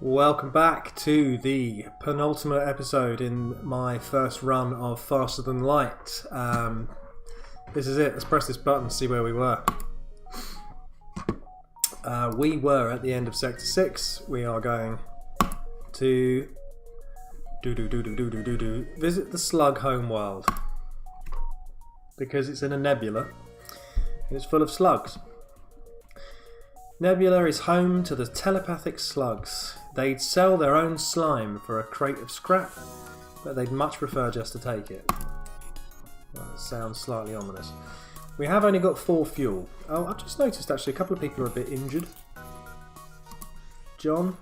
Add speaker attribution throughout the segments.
Speaker 1: Welcome back to the penultimate episode in my first run of Faster Than Light. This is it. Let's press this button and see where we were. We were at the end of Sector 6. We are going to visit the Slug homeworld because it's in a nebula and it's full of slugs. Nebula is home to the telepathic slugs. They'd sell their own slime for a crate of scrap, but they'd much prefer just to take it. Well, that sounds slightly ominous. We have only got 4 fuel. Oh, I've just noticed actually a couple of people are a bit injured. John,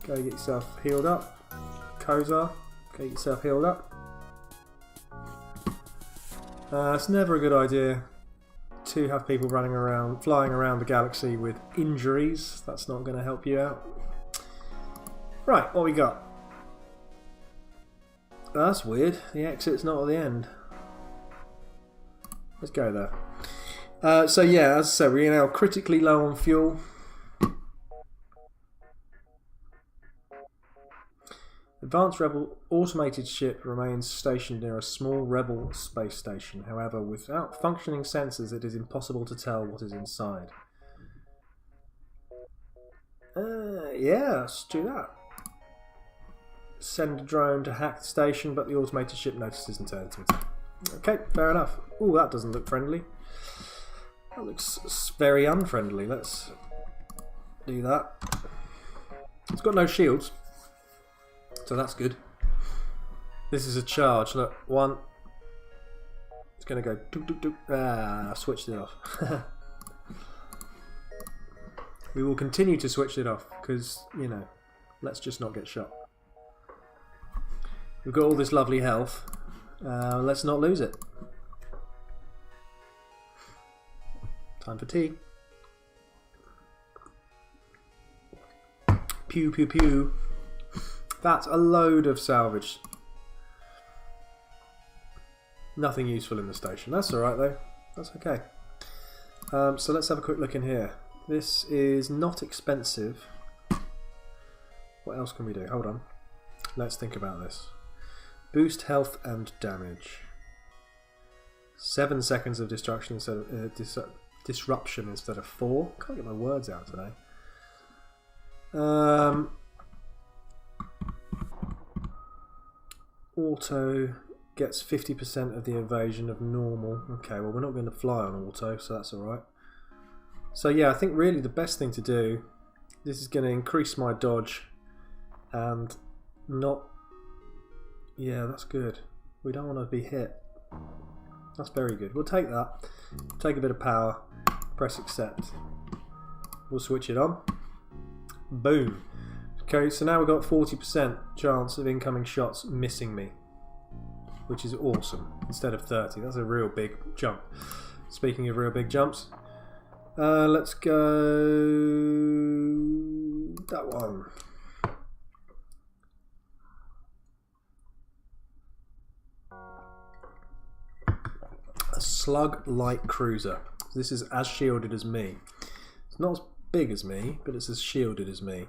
Speaker 1: go get yourself healed up. Kozar, go get yourself healed up. It's never a good idea to have people running around, flying around the galaxy with injuries. That's not going to help you out. Right, what we got? That's weird. The exit's not at the end. Let's go there. So yeah, as I said, we're now critically low on fuel. Advanced Rebel automated ship remains stationed near a small Rebel space station. However, without functioning sensors, it is impossible to tell what is inside. Yeah, let's do that. Send a drone to hack the station, but the automated ship notices and turns to attack. Okay, fair enough. Ooh, that doesn't look friendly. That looks very unfriendly. Let's do that. It's got no shields, so that's good. This is a charge. Look, one. It's going to go doop doop doop. Ah, I switched it off. We will continue to switch it off because, you know, let's just not get shot. We've got all this lovely health. Let's not lose it. Time for tea. Pew pew pew. That's a load of salvage. Nothing useful in the station. That's alright though. That's okay. So let's have a quick look in here. This is not expensive. What else can we do? Hold on. Let's think about this. Boost health and damage. 7 seconds of destruction instead of disruption instead of 4. Can't get my words out today. Auto gets 50% of the evasion of normal. Okay, well we're not going to fly on auto, so that's alright. So yeah, I think really the best thing to do, this is going to increase my dodge and not... Yeah, that's good. We don't want to be hit. That's very good. We'll take that. Take a bit of power. Press accept. We'll switch it on. Boom. Okay, so now we've got 40% chance of incoming shots missing me, which is awesome, instead of 30. That's a real big jump. Speaking of real big jumps, let's go that one. A slug light cruiser. This is as shielded as me. It's not as big as me, but it's as shielded as me.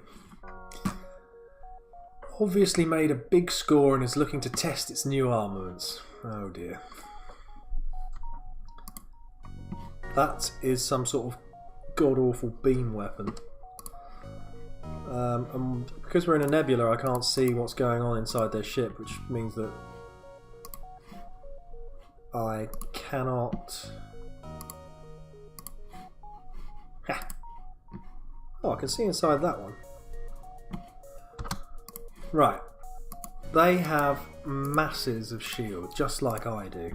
Speaker 1: Obviously made a big score and is looking to test its new armaments. Oh dear. That is some sort of god-awful beam weapon. And because we're in a nebula, I can't see what's going on inside their ship, which means that I cannot... Ha. Oh, I can see inside that one. Right. They have masses of shield, just like I do.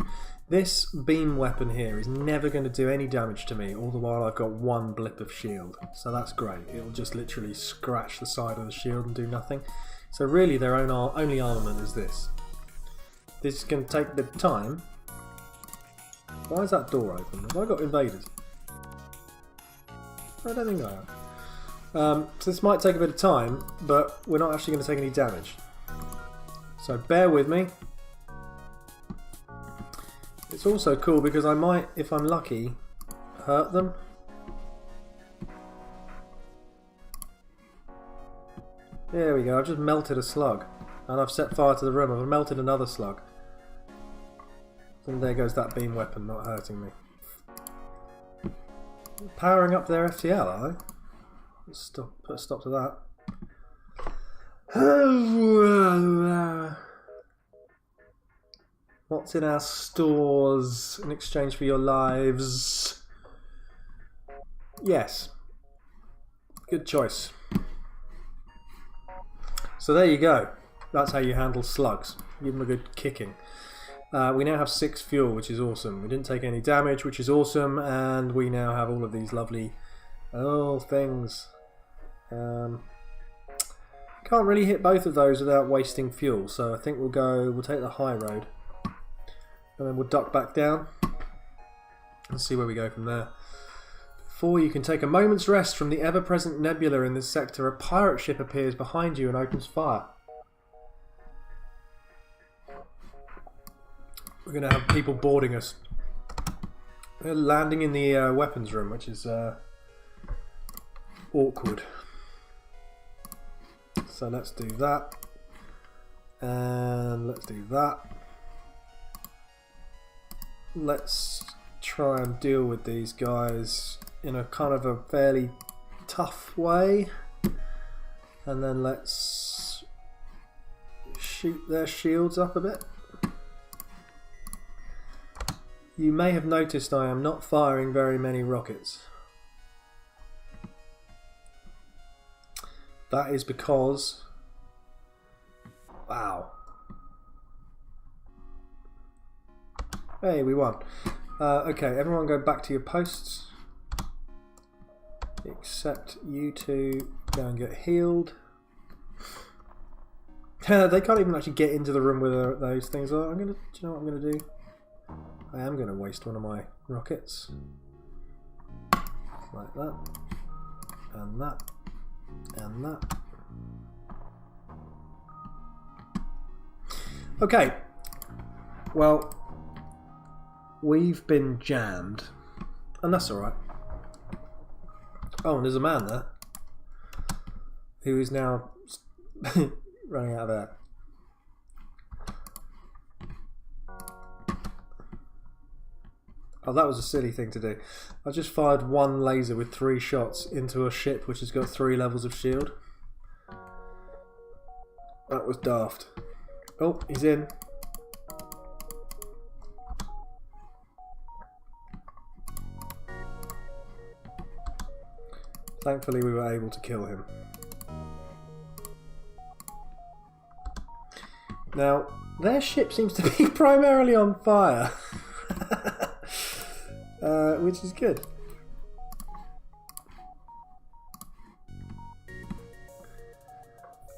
Speaker 1: This beam weapon here is never going to do any damage to me, all the while I've got 1 blip of shield. So that's great. It'll just literally scratch the side of the shield and do nothing. So really their only armament is this. This is going to take a bit of time. Why is that door open? Have I got invaders? I don't think I have. So this might take a bit of time, but we're not actually going to take any damage. So bear with me. It's also cool because I might, if I'm lucky, hurt them. There we go, I've just melted a slug. And I've set fire to the room. I've melted another slug. And there goes that beam weapon not hurting me. Powering up their FTL, are they? Let's stop, put a stop to that. What's in our stores in exchange for your lives? Yes. Good choice. So there you go. That's how you handle slugs. Give them a good kicking. We now have 6 fuel, which is awesome. We didn't take any damage, which is awesome. And we now have all of these lovely things. Can't really hit both of those without wasting fuel. So I think we'll take the high road. And then we'll duck back down. And see where we go from there. 4. You can take a moment's rest from the ever-present nebula in this sector. A pirate ship appears behind you and opens fire. We're going to have people boarding us. They're landing in the weapons room, which is awkward. So let's do that. And let's do that. Let's try and deal with these guys in a kind of a fairly tough way. And then let's shoot their shields up a bit. You may have noticed I am not firing very many rockets. That is because... Wow. Hey, we won. Okay, everyone go back to your posts. Except you two go and get healed. They can't even actually get into the room with those things. Do you know what I'm going to do? I am going to waste one of my rockets. Like that. And that. And that. Okay. Well, we've been jammed. And that's alright. Oh, and there's a man there. Who is now running out of air. Oh, that was a silly thing to do. I just fired one laser with 3 shots into a ship which has got 3 levels of shield. That was daft. Oh, he's in. Thankfully we were able to kill him. Now, their ship seems to be primarily on fire. Which is good.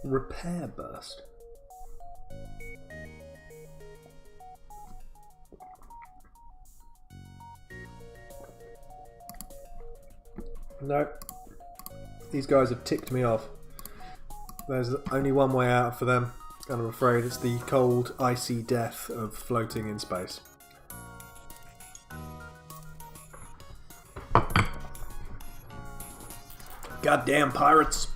Speaker 1: Repair burst. No. These guys have ticked me off. There's only one way out for them, and I'm afraid it's the cold, icy death of floating in space. Goddamn pirates!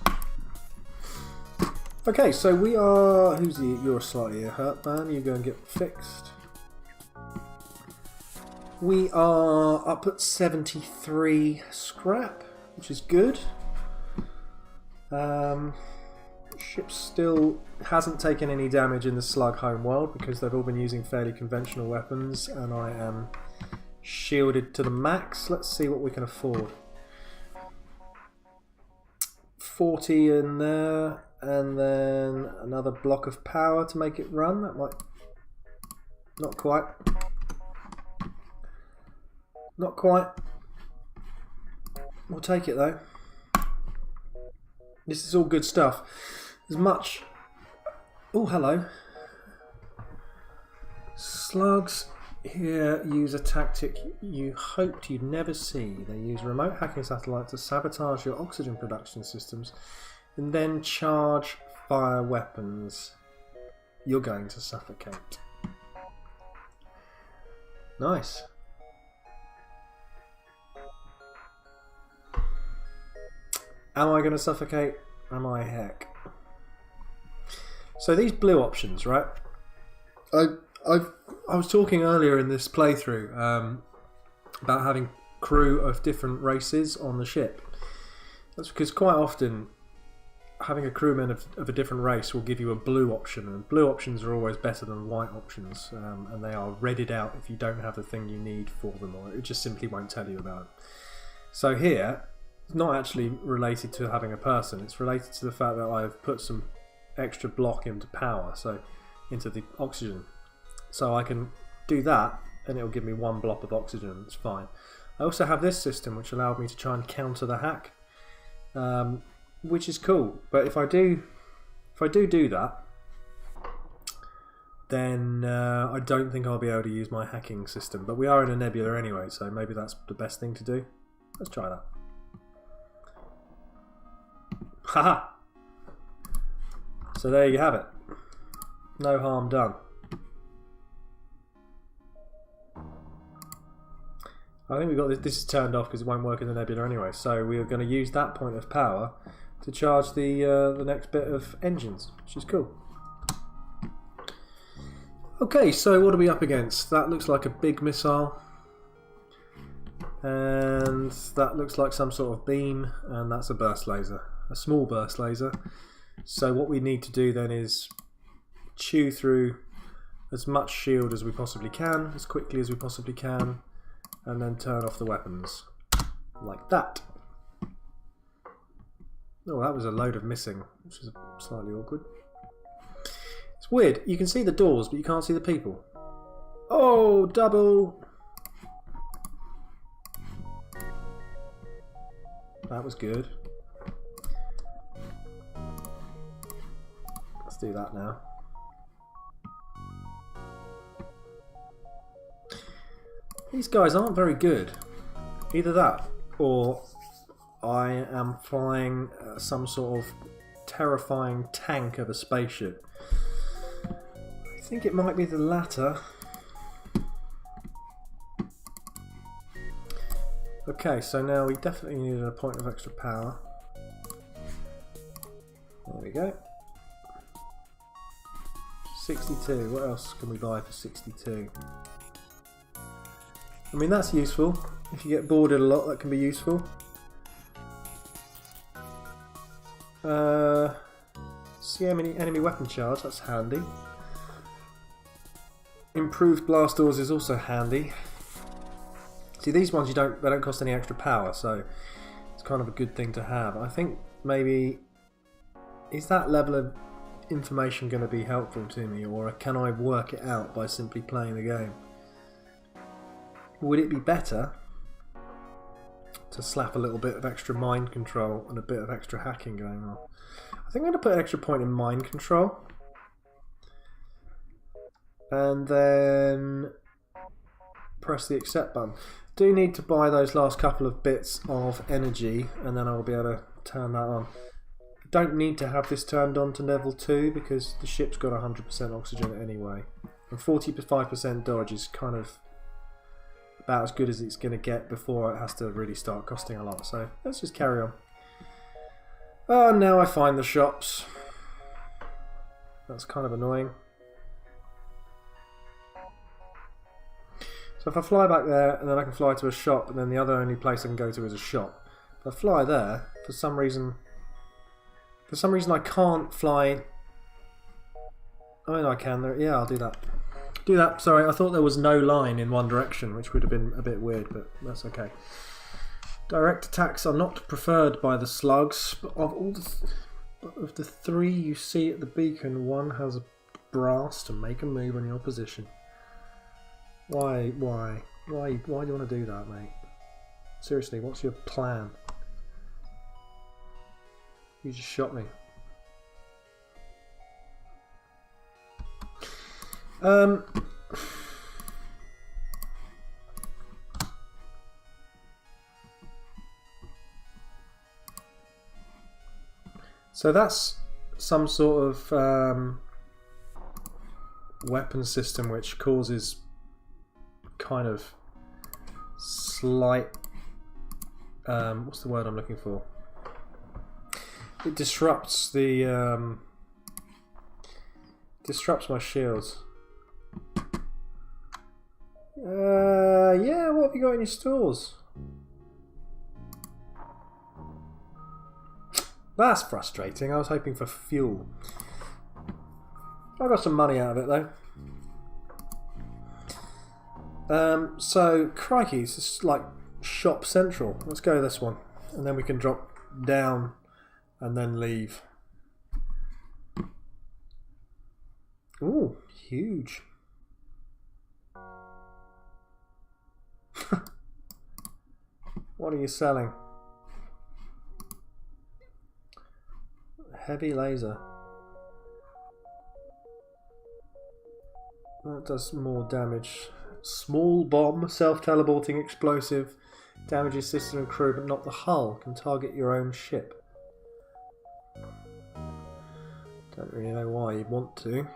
Speaker 1: Okay, so we are... You're slightly hurt, man. You go and get fixed. We are up at 73 scrap, which is good. Ship still hasn't taken any damage in the slug homeworld because they've all been using fairly conventional weapons, and I am shielded to the max. Let's see what we can afford. 40 in there, and then another block of power to make it run. That might... Not quite. Not quite. We'll take it though. This is all good stuff. As much... Oh, hello. Slugs here use a tactic you hoped you'd never see. They use remote hacking satellites to sabotage your oxygen production systems and then charge fire weapons. You're going to suffocate. Nice. Am I going to suffocate? Am I heck? So these blue options, right? I was talking earlier in this playthrough about having crew of different races on the ship. That's because quite often having a crewman of a different race will give you a blue option, and blue options are always better than white options, and they are redded out if you don't have the thing you need for them, or it just simply won't tell you about it. So here, it's not actually related to having a person, it's related to the fact that I've put some extra block into power, so into the oxygen. So I can do that and it'll give me one blob of oxygen, it's fine. I also have this system which allowed me to try and counter the hack, which is cool. But if I do that, then I don't think I'll be able to use my hacking system. But we are in a nebula anyway, so maybe that's the best thing to do. Let's try that. Haha! So there you have it. No harm done. I think we've got this is turned off because it won't work in the nebula anyway. So we are going to use that point of power to charge the next bit of engines, which is cool. Okay, so what are we up against? That looks like a big missile, and that looks like some sort of beam, and that's a burst laser, a small burst laser. So what we need to do then is chew through as much shield as we possibly can, as quickly as we possibly can, and then turn off the weapons like that. Oh, that was a load of missing, which is slightly awkward. It's weird, you can see the doors but you can't see the people. Oh, double! That was good. Let's do that now. These guys aren't very good. Either that, or I am flying some sort of terrifying tank of a spaceship. I think it might be the latter. Okay, so now we definitely need a point of extra power. There we go. 62. What else can we buy for 62? I mean, that's useful. If you get boarded a lot, that can be useful. See how many enemy weapon charge, that's handy. Improved blast doors is also handy. See, these ones they don't cost any extra power, so it's kind of a good thing to have. I think maybe, is that level of information going to be helpful to me, or can I work it out by simply playing the game? Would it be better to slap a little bit of extra mind control and a bit of extra hacking going on? I think I'm going to put an extra point in mind control. And then press the accept button. Do need to buy those last couple of bits of energy and then I'll be able to turn that on. I don't need to have this turned on to level 2 because the ship's got 100% oxygen anyway. And 45% dodge is kind of about as good as it's going to get before it has to really start costing a lot. So let's just carry on. Oh, now I find the shops. That's kind of annoying. So if I fly back there and then I can fly to a shop, and then the other only place I can go to is a shop. If I fly there, for some reason I can't fly. Oh no, I can. Yeah, I'll do that. Do that. Sorry, I thought there was no line in one direction, which would have been a bit weird, but that's okay. Direct attacks are not preferred by the slugs, but of the 3 you see at the beacon, one has a brass to make a move on your position. Why do you want to do that, mate? Seriously, what's your plan? You just shot me. So that's some sort of weapon system which causes kind of slight what's the word I'm looking for? It disrupts the Disrupts my shields. Yeah, what have you got in your stores? That's frustrating. I was hoping for fuel. I got some money out of it though. So, crikey, it's just like shop central. Let's go this one. And then we can drop down and then leave. Ooh, huge. What are you selling? Heavy laser. That does more damage. Small bomb, self-teleporting explosive. Damages system and crew but not the hull. Can target your own ship. Don't really know why you'd want to.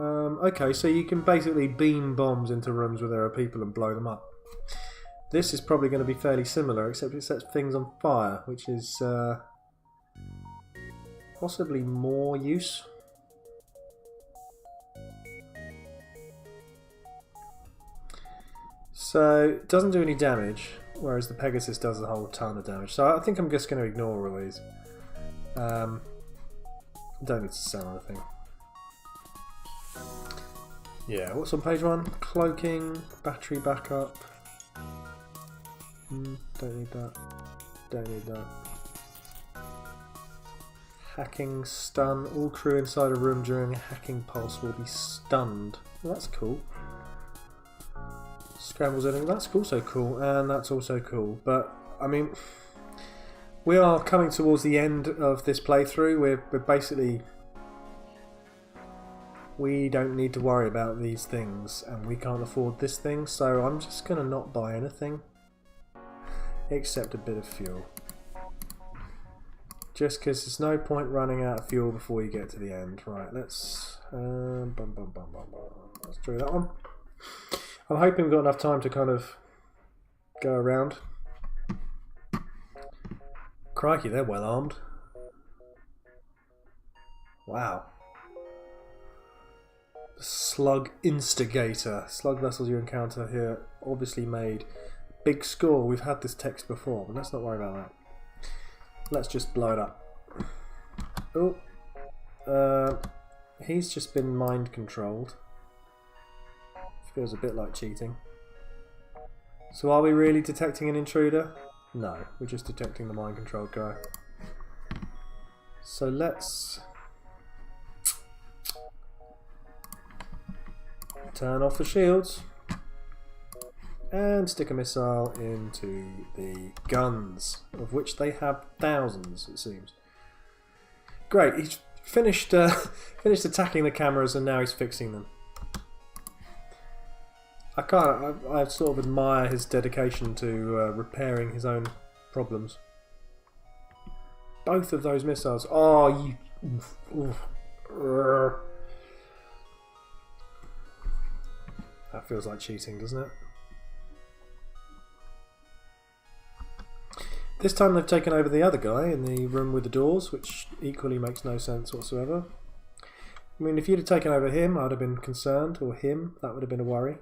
Speaker 1: Okay, so you can basically beam bombs into rooms where there are people and blow them up. This is probably going to be fairly similar, except it sets things on fire, which is possibly more use. So it doesn't do any damage, whereas the Pegasus does a whole ton of damage. So I think I'm just going to ignore all these. Don't need to sell anything. Yeah, what's on page 1? Cloaking, battery backup. Don't need that. Don't need that. Hacking stun. All crew inside a room during a hacking pulse will be stunned. Well, that's cool. Scrambles anything. That's also cool, and that's also cool. But I mean, we are coming towards the end of this playthrough. We're basically, we don't need to worry about these things, and we can't afford this thing. So I'm just gonna not buy anything except a bit of fuel. Just because there's no point running out of fuel before you get to the end. Right, let's let's do that one. I'm hoping we've got enough time to kind of go around. Crikey, they're well armed. Wow. Slug Instigator. Slug vessels you encounter here obviously made. Big score. We've had this text before, but let's not worry about that. Let's just blow it up. Oh. He's just been mind controlled. Feels a bit like cheating. So are we really detecting an intruder? No, we're just detecting the mind controlled guy. So let's turn off the shields and stick a missile into the guns, of which they have thousands, it seems. Great, he's finished finished attacking the cameras and now he's fixing them. I sort of admire his dedication to repairing his own problems. Both of those missiles. Oh, you. That feels like cheating, doesn't it? This time they've taken over the other guy in the room with the doors, which equally makes no sense whatsoever. I mean, if you'd have taken over him, I'd have been concerned, or him, that would have been a worry.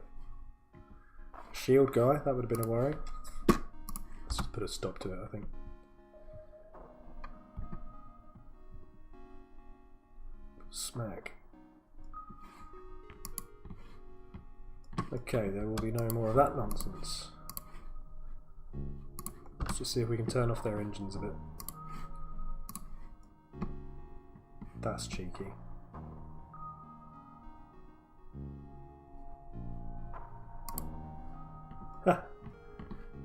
Speaker 1: Shield guy, that would have been a worry. Let's just put a stop to it, I think. Smack. Okay, there will be no more of that nonsense. Let's just see if we can turn off their engines a bit. That's cheeky. Ha!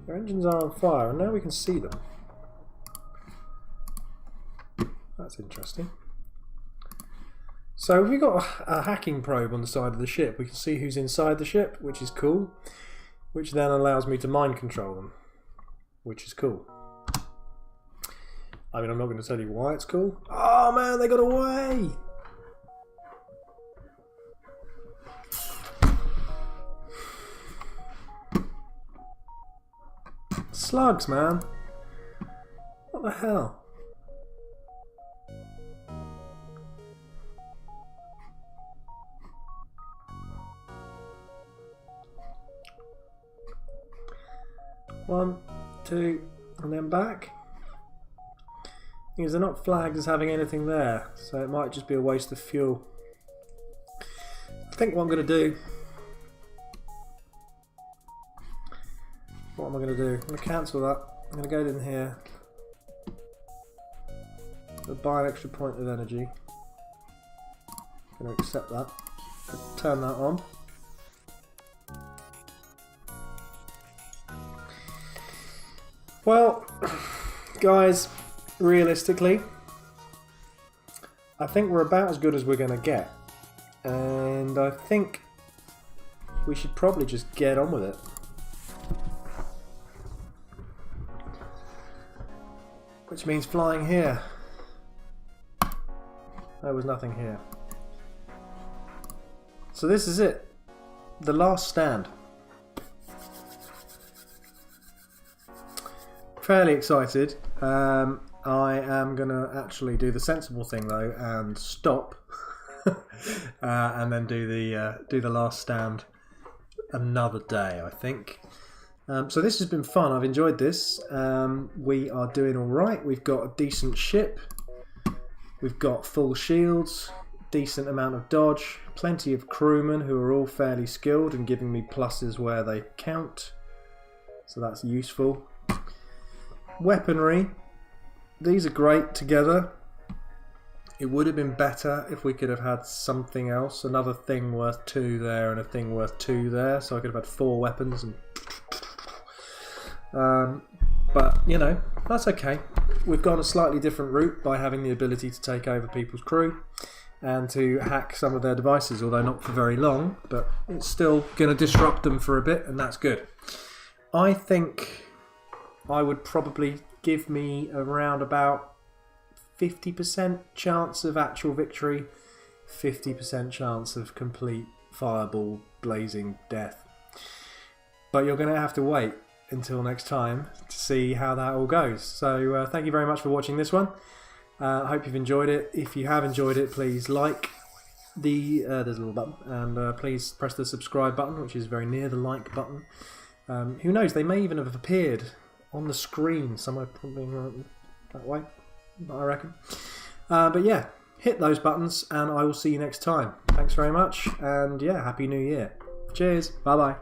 Speaker 1: Their engines are on fire and now we can see them. That's interesting. So we've got a hacking probe on the side of the ship. We can see who's inside the ship, which is cool. Which then allows me to mind control them, which is cool. I mean, I'm not going to tell you why it's cool. Oh man, they got away! Slugs, man. What the hell? 1, 2, and then back. Because they're not flagged as having anything there, so it might just be a waste of fuel. I think what I'm going to do... What am I going to do? I'm going to cancel that. I'm going to go in here. I'm going to buy an extra point of energy. I'm going to accept that. Turn that on. Well, guys, realistically, I think we're about as good as we're going to get. And I think we should probably just get on with it. Which means flying here. There was nothing here. So this is it. The last stand. Fairly excited. I am going to actually do the sensible thing though and stop and then do the last stand another day, I think. So this has been fun. I've enjoyed this. We are doing all right. We've got a decent ship. We've got full shields, decent amount of dodge, plenty of crewmen who are all fairly skilled and giving me pluses where they count. So that's useful. Weaponry. These are great together. It would have been better if we could have had something else. Another thing worth 2 there and a thing worth 2 there. So I could have had 4 weapons. But, you know, that's okay. We've gone a slightly different route by having the ability to take over people's crew and to hack some of their devices, although not for very long. But it's still going to disrupt them for a bit, and that's good. I think I would probably give me around about 50% chance of actual victory, 50% chance of complete fireball blazing death. But you're going to have to wait until next time to see how that all goes. So thank you very much for watching this one. I hope you've enjoyed it. If you have enjoyed it, please like the there's a little button, and please press the subscribe button, which is very near the like button. Who knows, they may even have appeared on the screen somewhere, probably that way, I reckon. But yeah, hit those buttons and I will see you next time. Thanks very much, and yeah, Happy New Year. Cheers, bye bye.